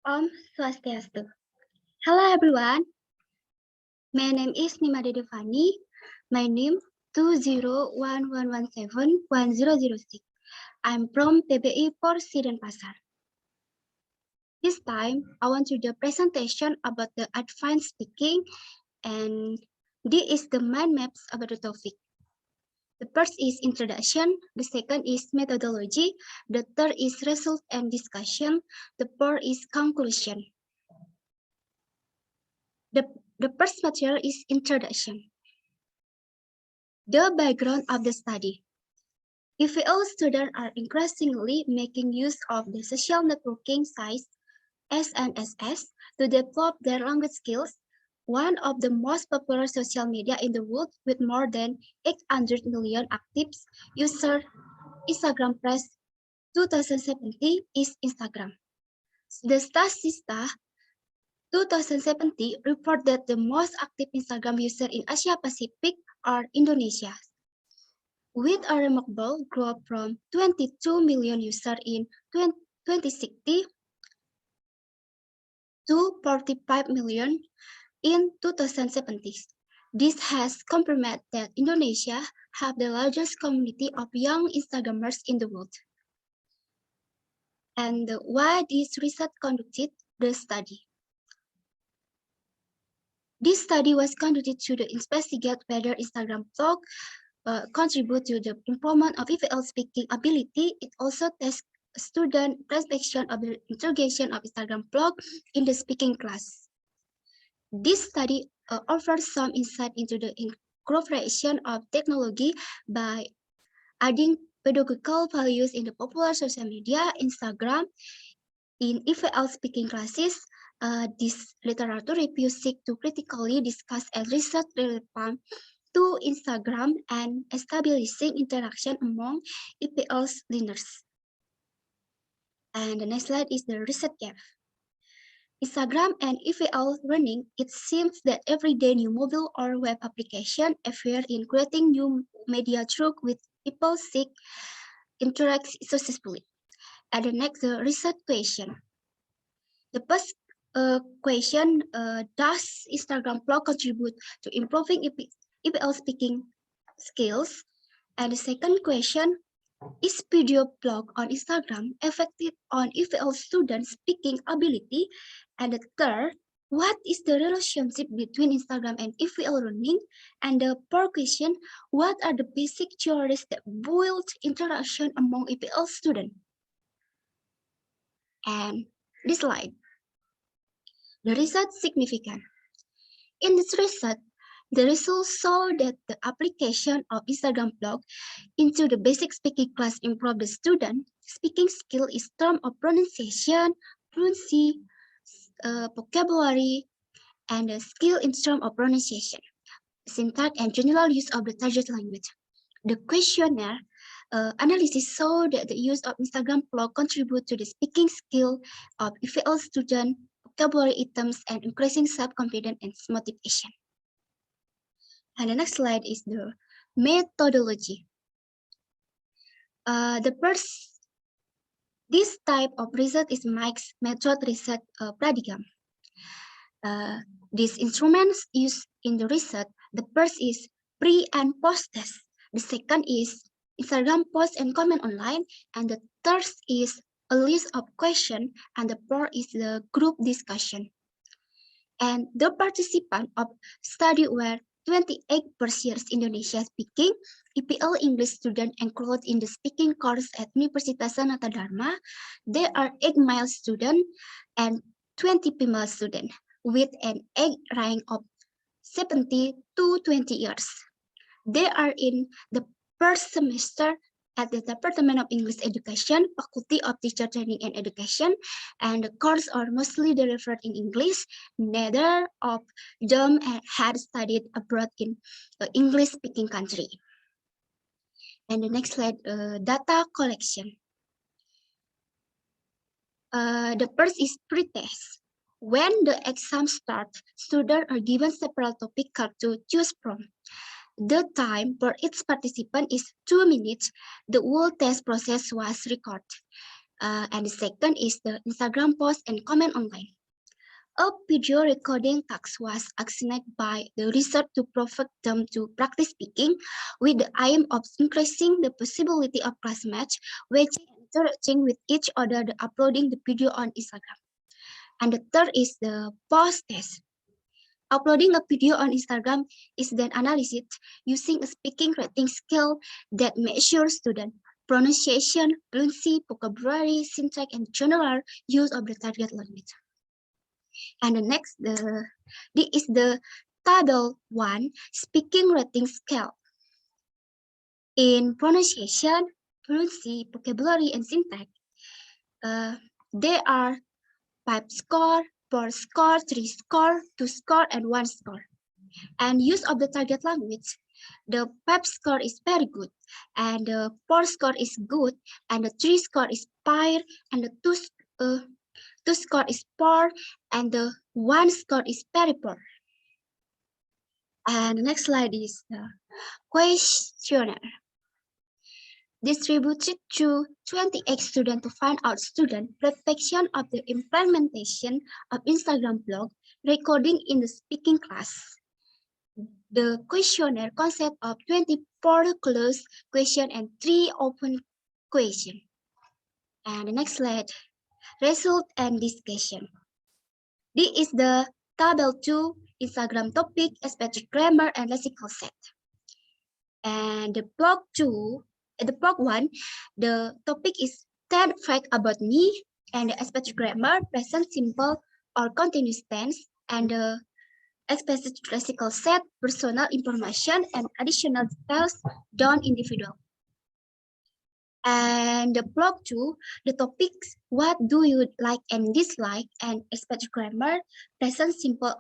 Om Swastiastu. Hello everyone, my name is Nimade Devani. My name 20111710006. I'm from PBI Porsi Denpasar. This time, I want to do a presentation about the advanced speaking, and this is the mind maps about the topic. The first is introduction, the second is methodology, the third is result and discussion, the fourth is conclusion. The first material is introduction. The background of the study. EVL students are increasingly making use of the social networking sites SNSS to develop their language skills, one of the most popular social media in the world with more than 800 million active users. Instagram Press 2017 is Instagram. The Statista 2017 report that the most active Instagram users in Asia Pacific are Indonesia, with a remarkable growth from 22 million users in 2016 to 45 million in 2017. This has confirmed that Indonesia has the largest community of young Instagrammers in the world. And why this research conducted the study? This study was conducted to investigate whether Instagram blog contribute to the improvement of EVL speaking ability. It also tests student perception of the integration of Instagram blog in the speaking class. This study offers some insight into the incorporation of technology by adding pedagogical values in the popular social media, Instagram, in EVL speaking classes. This literature review seeks to critically discuss and research relevant to Instagram and establishing interaction among EPL's learners. And the next slide is the research gap. Instagram and EVL running, it seems that every day new mobile or web application appear in creating new media through which people seek interact successfully. And the next, the research question. The first question, does Instagram blog contribute to improving EPL speaking skills? And the second question, is video blog on Instagram effective on EVL students' speaking ability? And the third, what is the relationship between Instagram and EVL learning? And the fourth question, what are the basic theories that build interaction among EVL students? And this slide, the research significant. In this research, the results show that the application of Instagram blog into the basic speaking class improve the student speaking skill is term of pronunciation, fluency, vocabulary, and the skill in term of pronunciation, syntax, and general use of the target language. The questionnaire analysis show that the use of Instagram blog contribute to the speaking skill of EVL student, vocabulary items, and increasing self-confidence and motivation. And the next slide is the methodology. This type of research is mixed method research paradigm. These instruments used in the research, the first is pre and post test. The second is Instagram post and comment online. And the third is a list of questions. And the fourth is the group discussion. And the participants of study were 28% Indonesia speaking, EPL English student enrolled in the speaking course at Universitas Sanata Dharma. There are 8 male students and 20 female students with an age range of 70 to 20 years. They are in the first semester at the Department of English Education, Faculty of Teacher Training and Education, and the courses are mostly delivered in English. Neither of them had studied abroad in an English-speaking country. And the next slide, data collection. The first is pre-test. When the exam starts, students are given several topics to choose from. The time for each participant is 2 minutes. The whole test process was recorded. And the second is the Instagram post and comment online. A video recording task was assigned by the research to provide them to practice speaking with the aim of increasing the possibility of classmates watching and interacting with each other the uploading the video on Instagram. And the third is the post test. Uploading a video on Instagram is then analyzed using a speaking rating scale that measures student pronunciation, fluency, vocabulary, syntax, and general use of the target language. And the next, this is the table 1 speaking rating scale. In pronunciation, fluency, vocabulary, and syntax, there are 5 score, 4 score, 3 score, 2 score, and 1 score. And use of the target language, the 5 score is very good, and the 4 score is good, and the 3 score is fair, and the 2 score is poor, and the 1 score is very poor. And the next slide is the questionnaire. Distributed to 28 students to find out student perfection of the implementation of Instagram blog recording in the speaking class. The questionnaire consists of 24 closed questions and 3 open questions. And the next slide, result and discussion. This is the table 2 Instagram topic, expected grammar and lexical set. And the blog 1, the topic is 10 facts about me, and the expected grammar, present simple or continuous tense, and the expected lexical set, personal information, and additional details done individual. And the blog 2, the topics, what do you like and dislike, and expected grammar, present simple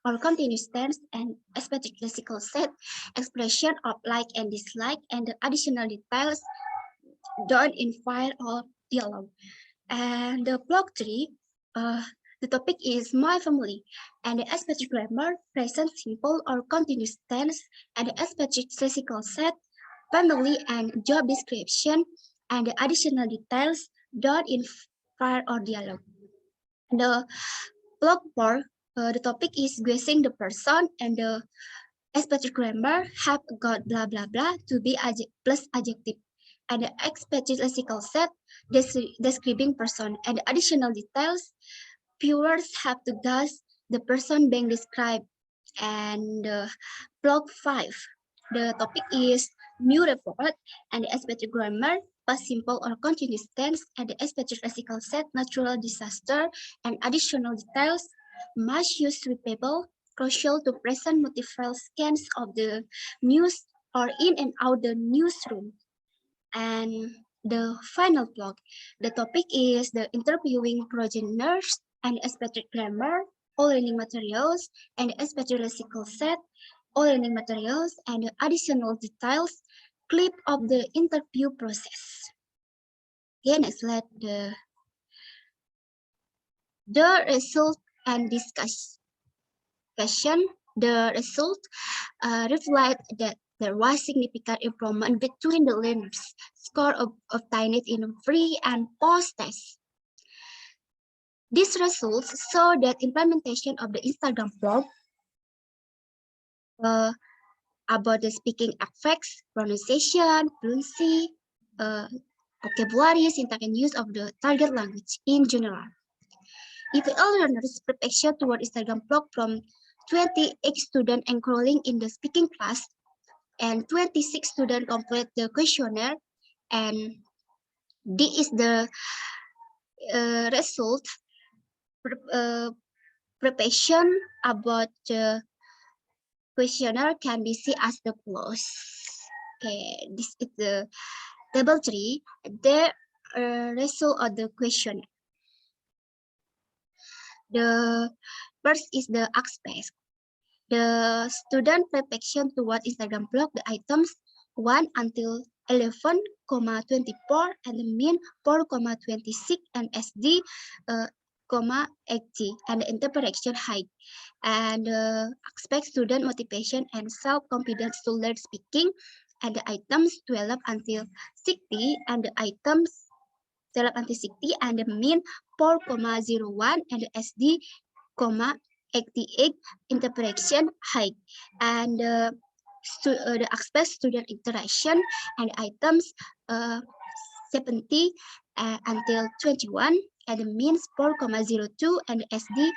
or continuous tense, and expected lexical set, expression of like and dislike, and the additional details done in file or dialogue. And the blog 3, the topic is my family, and the expected grammar, present simple or continuous tense, and the expected lexical set, family and job description, and the additional details done in file or dialogue. And the blog 4, the topic is guessing the person, and the expected grammar, have got blah blah blah to be plus adjective, and the expected lexical set, describing person, and the additional details, viewers have to guess the person being described. And blog 5, the topic is new report, and the expected grammar, past simple or continuous tense, and the expected lexical set, natural disaster, and additional details, must use sweepable, crucial to present multiple scans of the news or in and out the newsroom. And the final blog, the topic is the interviewing progenitors and expected grammar, all learning materials, and expected lexical set, all learning materials, and the additional details, clip of the interview process. Okay, next slide, the result and discussion. The result reflect that there was significant improvement between the learners' score obtained in pre and post test. These results show that implementation of the Instagram blog about the speaking affects pronunciation, fluency, vocabulary, syntax, and use of the target language in general. If all learners preparation toward Instagram blog from 28 students enrolling in the speaking class, and 26 students complete the questionnaire, and this is the result. Preparation about the questionnaire can be seen as the follows. Okay, this is the table 3, the result of the questionnaire. The first is the aspect. The student preparation toward Instagram blog, the items 1 until 11,24 and the mean 4,26 and SD 80 and the interaction height, and expect student motivation and self-confidence to learn speaking, and the items 12 until 60 and the items develop anti-60 and the mean 4,01 and the SD, 88 interaction height. And the aspect student interaction and items 70 until 21 and the means 4,02 and the SD,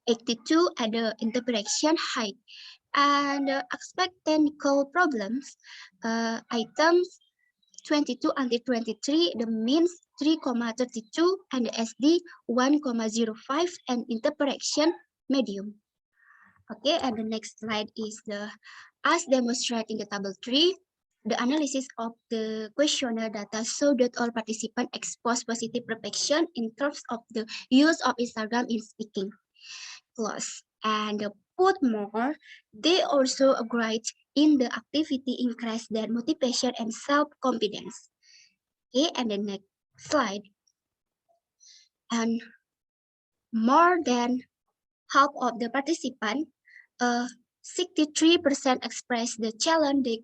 82 at the interaction height. And expect technical problems items 22 until 23, the means 3,32 and the SD 1,05 and interaction medium. Okay, and the next slide is the as demonstrated in the table 3. The analysis of the questionnaire data showed that all participants exposed positive reflection in terms of the use of Instagram in speaking class. And put more, they also agreed in the activity increase their motivation and self-confidence. Okay, and the next slide. And more than half of the participants, 63% expressed the challenge they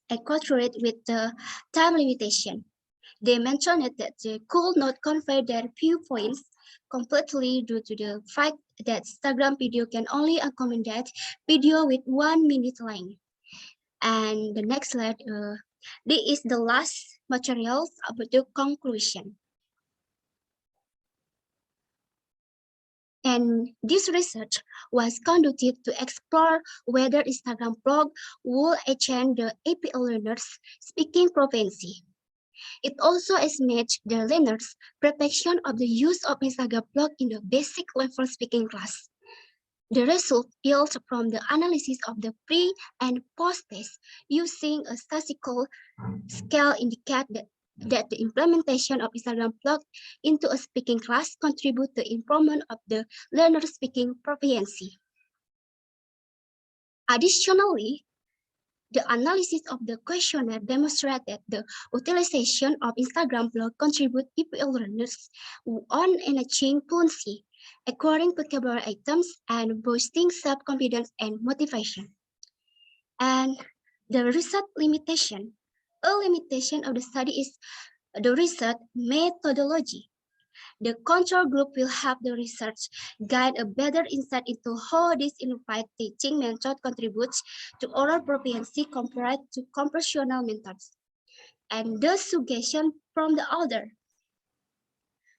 encountered with the time limitation. They mentioned that they could not convey their viewpoints completely due to the fact that Instagram video can only accommodate video with 1 minute length. And the next slide, this is the last materials about the conclusion. And this research was conducted to explore whether Instagram blog will enhance the APL learners' speaking proficiency. It also estimates the learners' preparation of the use of Instagram blog in the basic level speaking class. The result yields from the analysis of the pre and post test using a statistical scale indicate that the implementation of Instagram blog into a speaking class contribute to improvement of the learner speaking proficiency. Additionally, the analysis of the questionnaire demonstrated the utilization of Instagram blog contribute EPL learners on enhancing fluency, acquiring vocabulary items, and boosting self-confidence and motivation. And the research limitation. A limitation of the study is the research methodology. The control group will help the research guide a better insight into how this unified teaching method contributes to oral proficiency compared to conversational methods, and the suggestion from the author.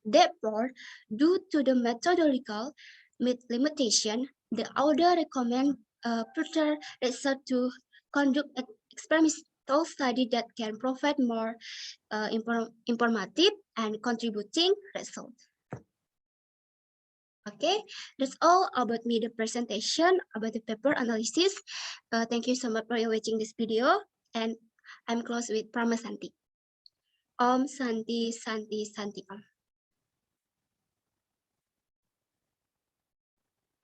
Therefore, due to the methodological limitation, the author recommends further research to conduct an experimental study that can provide more informative and contributing results. Okay, that's all about me, the presentation about the paper analysis. Thank you so much for watching this video, and I'm close with Pramasanti. Om Santi Santi Santi Om.